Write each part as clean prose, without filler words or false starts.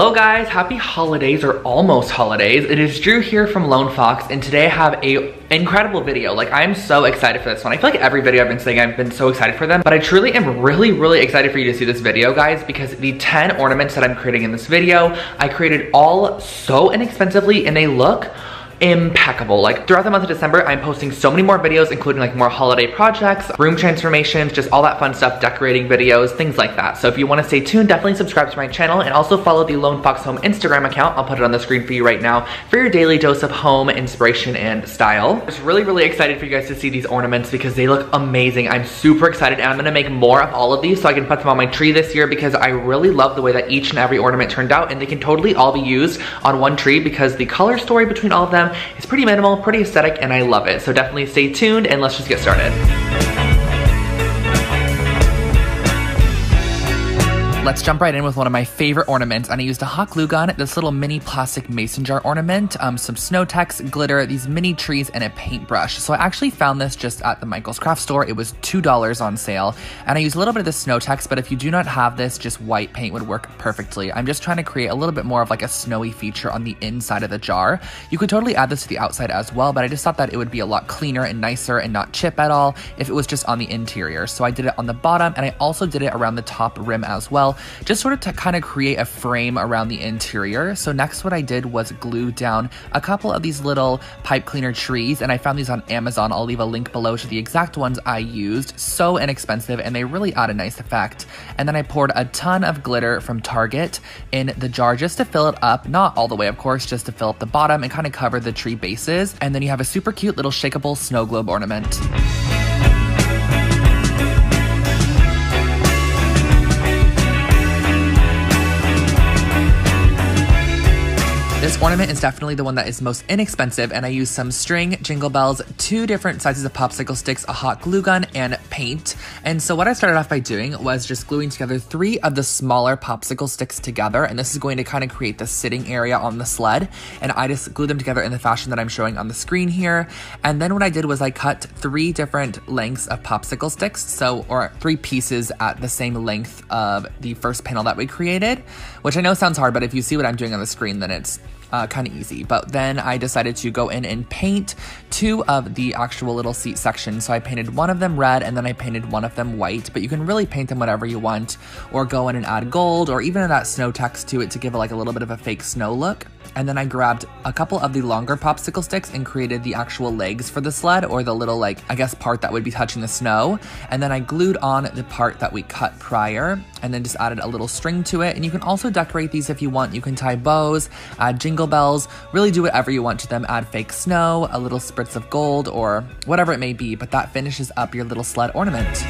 Hello guys, happy holidays or almost holidays. It is Drew here from Lone Fox, and today I have a incredible video. Like, I'm so excited for this one. I feel like every video I've been saying I've been so excited for them, but I truly am really excited for you to see this video, guys, because the 10 ornaments that I'm creating in this video, I created all so inexpensively and they look impeccable. Like, throughout the month of December, I'm posting so many more videos, including like more holiday projects, room transformations, just all that fun stuff, decorating videos, things like that. So if you want to stay tuned, definitely subscribe to my channel and also follow the Lone Fox Home Instagram account. I'll put it on the screen for you right now for your daily dose of home inspiration and style. I'm just really excited for you guys to see these ornaments because they look amazing. I'm super excited, and I'm gonna make more of all of these so I can put them on my tree this year because I really love the way that each and every ornament turned out, and they can totally all be used on one tree because the color story between all of them is pretty minimal, pretty aesthetic, and I love it. So definitely stay tuned and let's just get started. Let's jump right in with one of my favorite ornaments, and I used a hot glue gun, this little mini plastic mason jar ornament, some snow text, glitter, these mini trees, and a paintbrush. So I actually found this just at the Michael's craft store. It was $2 on sale, and I used a little bit of the snow text, but if you do not have this, just white paint would work perfectly. I'm just trying to create a little bit more of like a snowy feature on the inside of the jar. You could totally add this to the outside as well, but I just thought that it would be a lot cleaner and nicer and not chip at all if it was just on the interior. So I did it on the bottom, and I also did it around the top rim as well, just sort of to kind of create a frame around the interior. So next what I did was glue down a couple of these little pipe cleaner trees, and I found these on Amazon. I'll leave a link below to the exact ones I used. So inexpensive, and they really add a nice effect. And then I poured a ton of glitter from Target in the jar just to fill it up, not all the way of course, just to fill up the bottom and kind of cover the tree bases. And then you have a super cute little shakeable snow globe ornament. This ornament is definitely the one that is most inexpensive, and I used some string, jingle bells, 2 different sizes of popsicle sticks, a hot glue gun, and paint. And so what I started off by doing was just gluing together 3 of the smaller popsicle sticks together, and this is going to kind of create the sitting area on the sled. And I just glued them together in the fashion that I'm showing on the screen here. And then what I did was I cut 3 different lengths of popsicle sticks, or 3 pieces at the same length of the first panel that we created, which I know sounds hard, but if you see what I'm doing on the screen, then it's kind of easy. But then I decided to go in and paint 2 of the actual little seat sections. So I painted one of them red, and then I painted one of them white, but you can really paint them whatever you want, or go in and add gold, or even that snow text to it to give it like a little bit of a fake snow look. And then I grabbed a couple of the longer popsicle sticks and created the actual legs for the sled, or the little, like, I guess part that would be touching the snow. And then I glued on the part that we cut prior, and then just added a little string to it. And you can also decorate these if you want. You can tie bows, add jingle bells, really do whatever you want to them. Add fake snow, a little spritz of gold, or whatever it may be, but that finishes up your little sled ornament.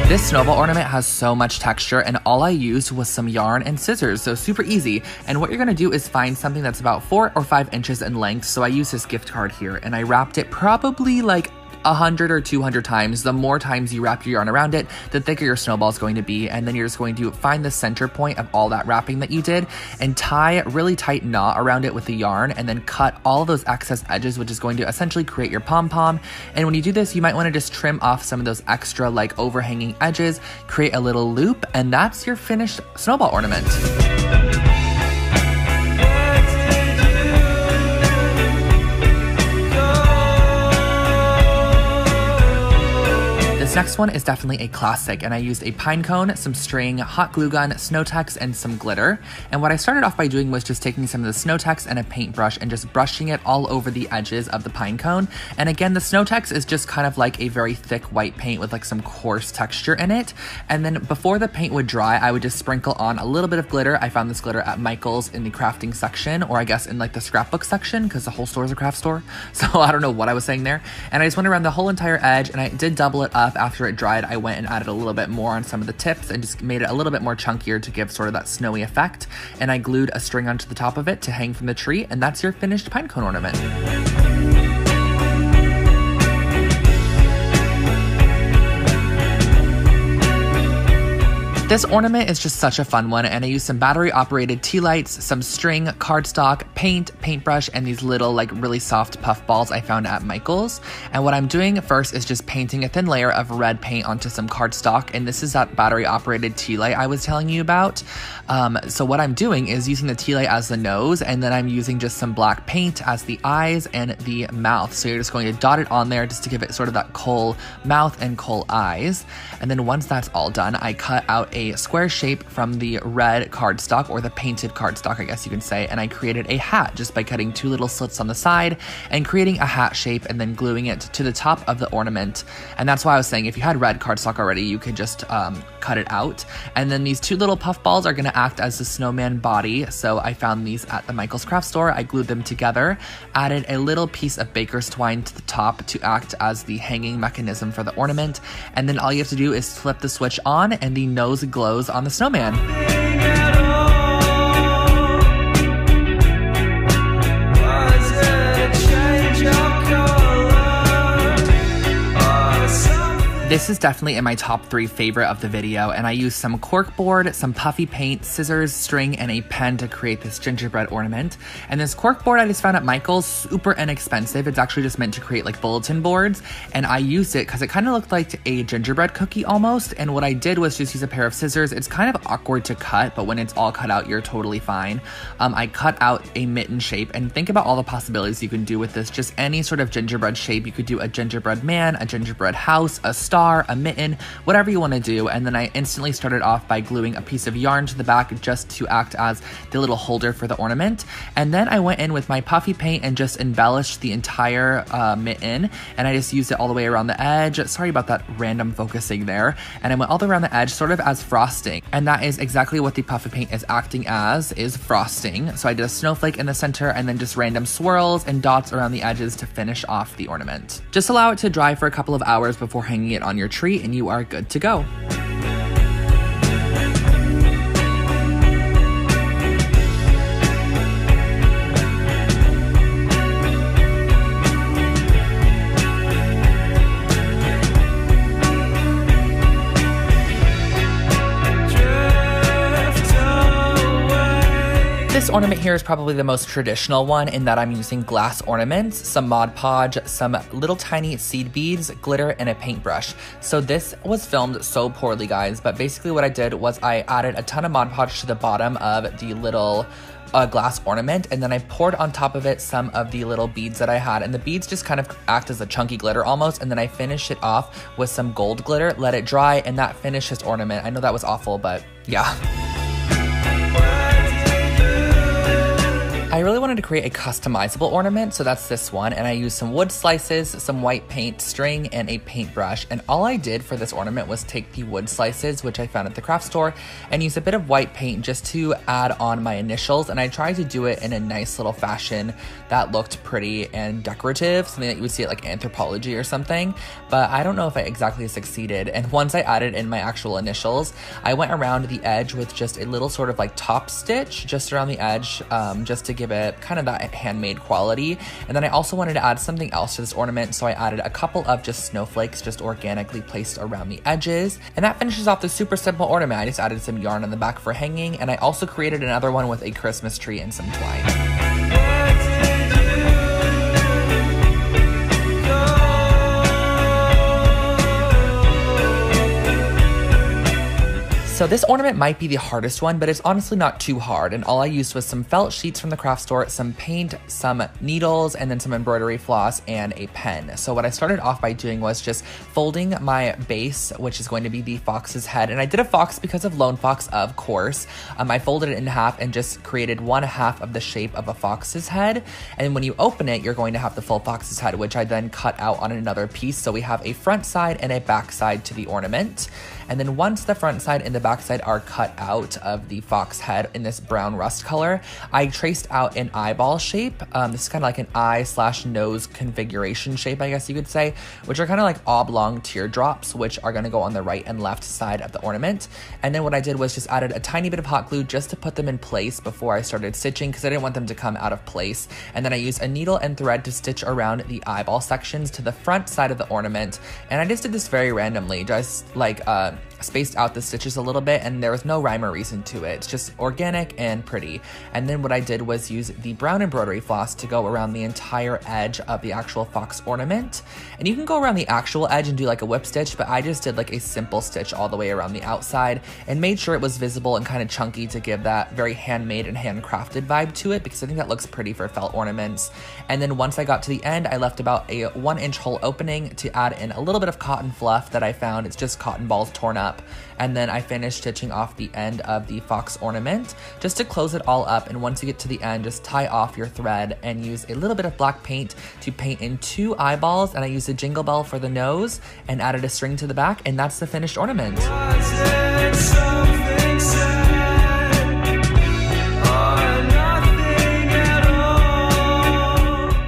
This snowball ornament has so much texture, and all I used was some yarn and scissors, so super easy. And what you're gonna do is find something that's about 4 or 5 inches in length. So I used this gift card here, and I wrapped it probably like 100 or 200 times. The more times you wrap your yarn around it, the thicker your snowball is going to be. And then you're just going to find the center point of all that wrapping that you did and tie a really tight knot around it with the yarn, and then cut all of those excess edges, which is going to essentially create your pom-pom. And when you do this, you might want to just trim off some of those extra like overhanging edges, create a little loop, and that's your finished snowball ornament. This next one is definitely a classic, and I used a pine cone, some string, hot glue gun, snow text, and some glitter. And what I started off by doing was just taking some of the snow text and a paintbrush and just brushing it all over the edges of the pine cone. And again, the snow text is just kind of like a very thick white paint with like some coarse texture in it. And then before the paint would dry, I would just sprinkle on a little bit of glitter. I found this glitter at Michael's in the crafting section, or I guess in like the scrapbook section, because the whole store is a craft store. So I don't know what I was saying there. And I just went around the whole entire edge, and I did double it up. After it dried, I went and added a little bit more on some of the tips and just made it a little bit more chunkier to give sort of that snowy effect. And I glued a string onto the top of it to hang from the tree, and that's your finished pine cone ornament. This ornament is just such a fun one, and I used some battery operated tea lights, some string, cardstock, paint, paintbrush, and these little like really soft puff balls I found at Michael's. And what I'm doing first is just painting a thin layer of red paint onto some cardstock, and this is that battery operated tea light I was telling you about. So what I'm doing is using the tea light as the nose, and then I'm using just some black paint as the eyes and the mouth. So you're just going to dot it on there just to give it sort of that coal mouth and coal eyes. And then once that's all done, I cut out a square shape from the red cardstock, or the painted cardstock, I guess you can say, and I created a hat just by cutting two little slits on the side and creating a hat shape and then gluing it to the top of the ornament. And that's why I was saying if you had red cardstock already, you could just cut it out. And then these two little puff balls are going to act as the snowman body. So I found these at the Michael's craft store. I glued them together, added a little piece of baker's twine to the top to act as the hanging mechanism for the ornament. And then all you have to do is flip the switch on and the nose glows on the snowman. This is definitely in my top 3 favorite of the video, and I used some cork board, some puffy paint, scissors, string, and a pen to create this gingerbread ornament. And this cork board I just found at Michael's, super inexpensive. It's actually just meant to create like bulletin boards, and I used it because it kind of looked like a gingerbread cookie almost. And what I did was just use a pair of scissors. It's kind of awkward to cut, but when it's all cut out, you're totally fine. I cut out a mitten shape, and think about all the possibilities you can do with this. Just any sort of gingerbread shape. You could do a gingerbread man, a gingerbread house, a star, a mitten, whatever you want to do. And then I instantly started off by gluing a piece of yarn to the back just to act as the little holder for the ornament. And then I went in with my puffy paint and just embellished the entire mitten, and I just used it all the way around the edge. Sorry about that random focusing there. And I went all the way around the edge sort of as frosting, and that is exactly what the puffy paint is acting as, is frosting. So I did a snowflake in the center and then just random swirls and dots around the edges to finish off the ornament. Just allow it to dry for a couple of hours before hanging it on your tree and you are good to go. This ornament here is probably the most traditional one in that I'm using glass ornaments, some Mod Podge, some little tiny seed beads, glitter, and a paintbrush. So this was filmed so poorly, guys, but basically what I did was I added a ton of Mod Podge to the bottom of the little glass ornament, and then I poured on top of it some of the little beads that I had, and the beads just kind of act as a chunky glitter almost, and then I finished it off with some gold glitter, let it dry, and that finished this ornament. I know that was awful, but yeah. I really wanted to create a customizable ornament, so that's this one, and I used some wood slices, some white paint, string, and a paintbrush. And all I did for this ornament was take the wood slices, which I found at the craft store, and use a bit of white paint just to add on my initials. And I tried to do it in a nice little fashion that looked pretty and decorative, something that you would see at like Anthropology or something, but I don't know if I exactly succeeded. And once I added in my actual initials, I went around the edge with just a little sort of like top stitch just around the edge, just to give it kind of that handmade quality. And then I also wanted to add something else to this ornament, so I added a couple of just snowflakes just organically placed around the edges. And that finishes off the super simple ornament. I just added some yarn on the back for hanging, and I also created another one with a Christmas tree and some twine. So this ornament might be the hardest one, but it's honestly not too hard. And all I used was some felt sheets from the craft store, some paint, some needles, and then some embroidery floss and a pen. So what I started off by doing was just folding my base, which is going to be the fox's head. And I did a fox because of Lone Fox, of course. I folded it in half and just created one half of the shape of a fox's head. And when you open it, you're going to have the full fox's head, which I then cut out on another piece. So we have a front side and a back side to the ornament. And then once the front side and the back side are cut out of the fox head in this brown rust color, I traced out an eyeball shape. This is kind of like an eye/nose configuration shape, I guess you could say, which are kind of like oblong teardrops, which are going to go on the right and left side of the ornament. And then what I did was just added a tiny bit of hot glue just to put them in place before I started stitching, because I didn't want them to come out of place. And then I used a needle and thread to stitch around the eyeball sections to the front side of the ornament. And I just did this very randomly, just like spaced out the stitches a little bit, and there was no rhyme or reason to it. It's just organic and pretty. And then what I did was use the brown embroidery floss to go around the entire edge of the actual fox ornament. And you can go around the actual edge and do like a whip stitch, but I just did like a simple stitch all the way around the outside and made sure it was visible and kind of chunky to give that very handmade and handcrafted vibe to it, because I think that looks pretty for felt ornaments. And then once I got to the end, I left about a 1-inch hole opening to add in a little bit of cotton fluff that I found. It's just cotton balls torn up. And then I finished stitching off the end of the fox ornament just to close it all up. And once you get to the end, just tie off your thread and use a little bit of black paint to paint in 2 eyeballs. And I used a jingle bell for the nose and added a string to the back, and that's the finished ornament.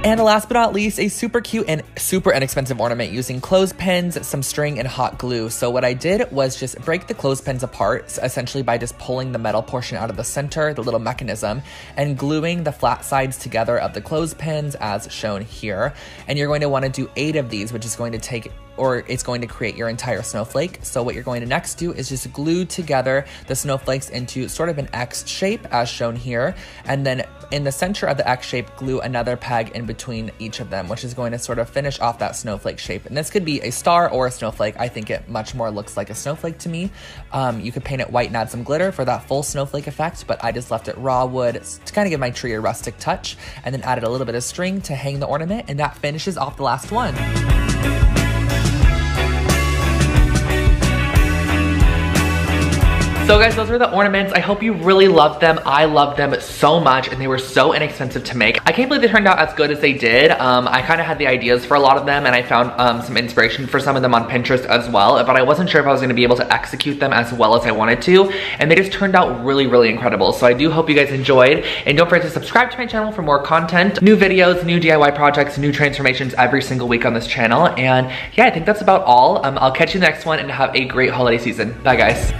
And last but not least, a super cute and super inexpensive ornament using clothespins, some string, and hot glue. So what I did was just break the clothespins apart, essentially by just pulling the metal portion out of the center, the little mechanism, and gluing the flat sides together of the clothespins as shown here. And you're going to want to do 8 of these, which is going to take, or it's going to create your entire snowflake. So what you're going to next do is just glue together the snowflakes into sort of an X shape as shown here. And then in the center of the X shape, glue another peg in between each of them, which is going to sort of finish off that snowflake shape. And this could be a star or a snowflake. I think it much more looks like a snowflake to me. You could paint it white and add some glitter for that full snowflake effect, but I just left it raw wood to kind of give my tree a rustic touch, and then added a little bit of string to hang the ornament, and that finishes off the last one. So guys, those were the ornaments. I hope you really loved them. I loved them so much, and they were so inexpensive to make. I can't believe they turned out as good as they did. I kind of had the ideas for a lot of them, and I found some inspiration for some of them on Pinterest as well, but I wasn't sure if I was gonna be able to execute them as well as I wanted to, and they just turned out really, really incredible. So I do hope you guys enjoyed, and don't forget to subscribe to my channel for more content, new videos, new DIY projects, new transformations every single week on this channel. And yeah, I think that's about all. I'll catch you in the next one, and have a great holiday season. Bye guys.